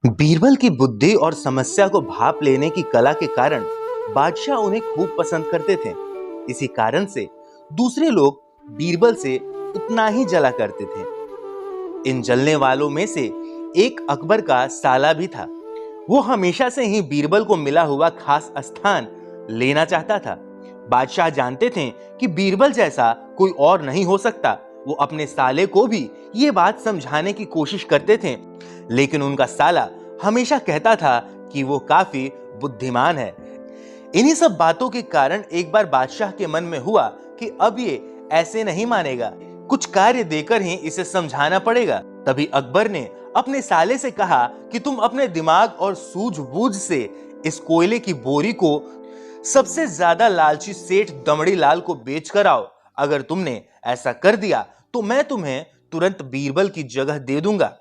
बीरबल की बुद्धि और समस्या को भांप लेने की कला के कारण बादशाह उन्हें खूब पसंद करते थे। इसी कारण से दूसरे लोग बीरबल से उतना ही जला करते थे। इन जलने वालों में से एक अकबर का साला भी था। वो हमेशा से ही बीरबल को मिला हुआ खास स्थान लेना चाहता था। बादशाह जानते थे कि बीरबल जैसा कोई और नहीं हो सकता। वो अपने साले को भी ये बात समझाने की कोशिश करते थे, लेकिन उनका साला हमेशा कहता था कि वो काफी बुद्धिमान है। इन्हीं सब बातों के कारण एक बार बादशाह के मन में हुआ कि अब ये ऐसे नहीं मानेगा, कुछ कार्य देकर ही इसे समझाना पड़ेगा। तभी अकबर ने अपने साले से कहा कि तुम अपने दिमाग और सूझबूझ से इस कोयले की बोरी को सबसे ज्यादा लालची सेठ दमड़ी लाल को बेच कर आओ। अगर तुमने ऐसा कर दिया तो मैं तुम्हें तुरंत बीरबल की जगह दे दूंगा।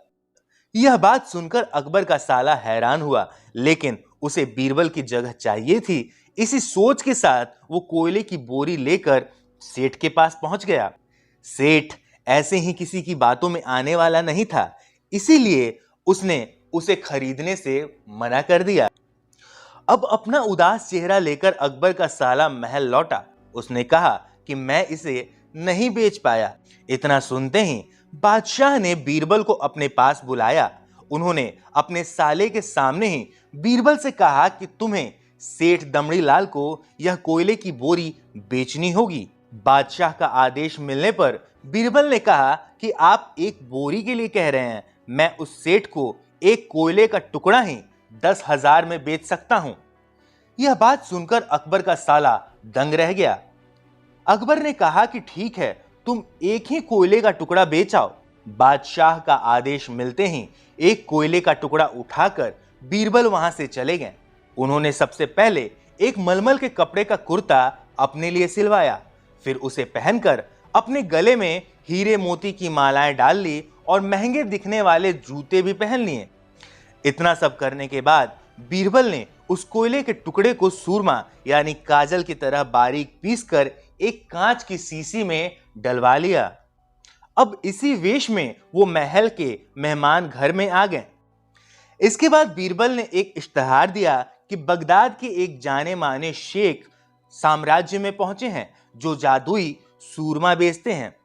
यह बात सुनकर अकबर का साला हैरान हुआ, लेकिन उसे बीरबल की जगह चाहिए थी। इसी सोच के साथ वो कोयले की बोरी लेकर सेठ के पास पहुंच गया। सेठ ऐसे ही किसी की बातों में आने वाला नहीं था, इसीलिए उसने उसे खरीदने से मना कर दिया। अब अपना उदास चेहरा लेकर अकबर का साला महल लौटा। उसने कहा कि मैं इसे नहीं बेच पाया। इतना सुनते ही बादशाह ने बीरबल को अपने पास बुलाया। उन्होंने अपने साले के सामने ही बीरबल से कहा कि तुम्हें सेठ दमड़ी लाल को यह कोयले की बोरी बेचनी होगी। बादशाह का आदेश मिलने पर बीरबल ने कहा कि आप एक बोरी के लिए कह रहे हैं, मैं उस सेठ को एक कोयले का टुकड़ा ही 10,000 में बेच सकता हूं। यह बात सुनकर अकबर का साला दंग रह गया। अकबर ने कहा कि ठीक है, तुम एक ही कोयले का टुकड़ा बेच आओ। बादशाह का आदेश मिलते ही एक कोयले का टुकड़ा उठाकर बीरबल वहां से चले गए। उन्होंने सबसे पहले एक मलमल के कपड़े का कुर्ता अपने लिए सिलवाया, फिर उसे पहनकर अपने गले में हीरे मोती की मालाएं डाल ली और महंगे दिखने वाले जूते भी पहन लिए। इतना सब करने के बाद बीरबल ने उस कोयले के टुकड़े को सूरमा यानी काजल की तरह बारीक पीसकर एक कांच की शीशी में डलवा लिया। अब इसी वेश में वो महल के मेहमान घर में आ गए। इसके बाद बीरबल ने एक इश्तिहार दिया कि बगदाद के एक जाने माने शेख साम्राज्य में पहुंचे हैं जो जादुई सूरमा बेचते हैं।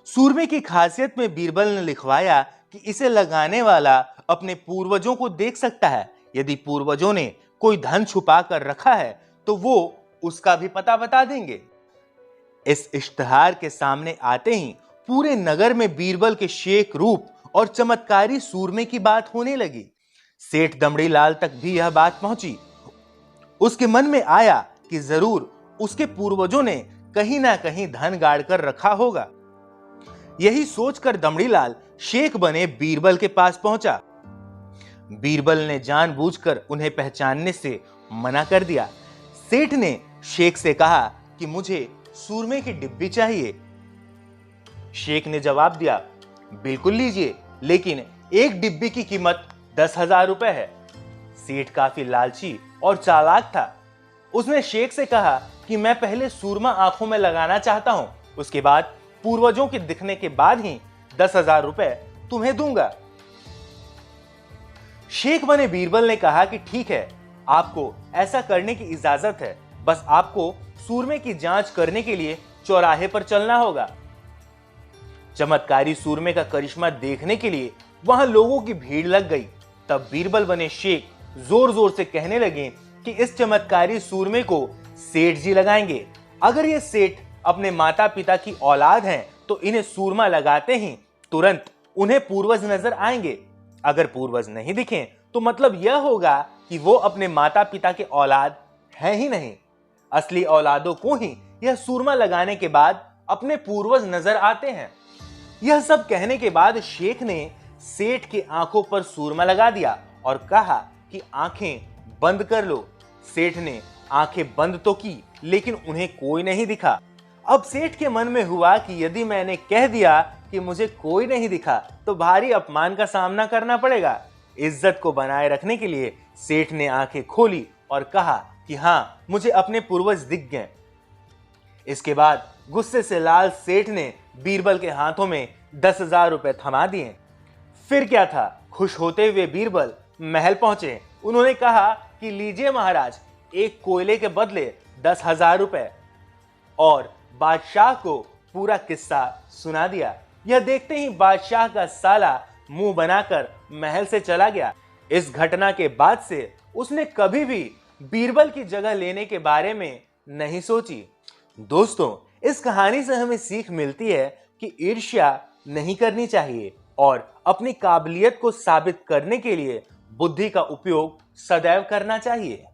सूरमे की खासियत में बीरबल ने लिखवाया कि इसे लगाने वाला अपने पूर्वजों को देख सकता है। यदि पूर्वजों ने कोई धन छुपा कर रखा है तो वो उसका भी पता बता देंगे। इस इश्तिहार के सामने आते ही पूरे नगर में बीरबल के शेख रूप और चमत्कारी सूरमे की बात होने लगी। सेठ दमड़ी लाल तक भी यह बात पहुंची। उसके मन में आया कि जरूर उसके पूर्वजों ने कहीं ना कहीं धन गाड़ कर रखा होगा। यही सोचकर दमड़ी लाल शेख बने बीरबल के पास पहुंचा। बीरबल ने जानबूझकर उन्हें पहचानने से मना कर दिया। सेठ ने शेख से कहा कि मुझे सूरमे की डिब्बी चाहिए। शेख ने जवाब दिया, बिल्कुल लीजिए, लेकिन एक डिब्बी की कीमत 10,000 रुपए है। सेठ काफी लालची और चालाक था। उसने शेख से कहा कि मैं पहले सूरमा आंखों में लगाना चाहता हूं, उसके बाद पूर्वजों के दिखने के बाद ही 10,000 रुपए तुम्हें दूंगा। शेख बने बीरबल ने कहा कि ठीक है, आपको ऐसा करने की इजाजत है, बस आपको सूरमे की जांच करने के लिए चौराहे पर चलना होगा। चमत्कारी सूरमे का करिश्मा देखने के लिए वहां लोगों की भीड़ लग गई। तब बीरबल बने शेख जोर जोर से कहने लगे कि इस चमत्कारी सूरमे को सेठ जी लगाएंगे। अगर ये सेठ अपने माता पिता की औलाद हैं तो इन्हें सूरमा लगाते ही तुरंत उन्हें पूर्वज नजर आएंगे। अगर पूर्वज नहीं दिखे तो मतलब यह होगा कि वो अपने माता पिता के औलाद है ही नहीं। असली औलादों को ही यह सूरमा लगाने के बाद अपने पूर्वज नजर आते हैं। यह सब कहने के बाद शेख ने सेठ की आंखों पर सूरमा लगा दिया और कहा कि आंखें बंद कर लो। सेठ ने आंखें बंद तो की, लेकिन उन्हें कोई नहीं दिखा। अब सेठ के मन में हुआ कि यदि मैंने कह दिया कि मुझे कोई नहीं दिखा तो भारी अपमान का सामना करना पड़ेगा। इज्जत को बनाए रखने के लिए सेठ ने आंखें खोली और कहा कि हाँ, मुझे अपने पूर्वज दिख गए। इसके बाद गुस्से से लाल सेठ ने बीरबल के हाथों में 10,000 रुपए थमा दिए। फिर क्या था, खुश होते हुए बीरबल महल पहुंचे। उन्होंने कहा कि लीजिए महाराज, एक कोयले के बदले 10,000 रुपए, और बादशाह को पूरा किस्सा सुना दिया। यह देखते ही बादशाह का साला मुंह बनाकर महल से चला गया। इस घटना के बाद से उसने कभी भी बीरबल की जगह लेने के बारे में नहीं सोची। दोस्तों, इस कहानी से हमें सीख मिलती है कि ईर्ष्या नहीं करनी चाहिए और अपनी काबिलियत को साबित करने के लिए बुद्धि का उपयोग सदैव करना चाहिए।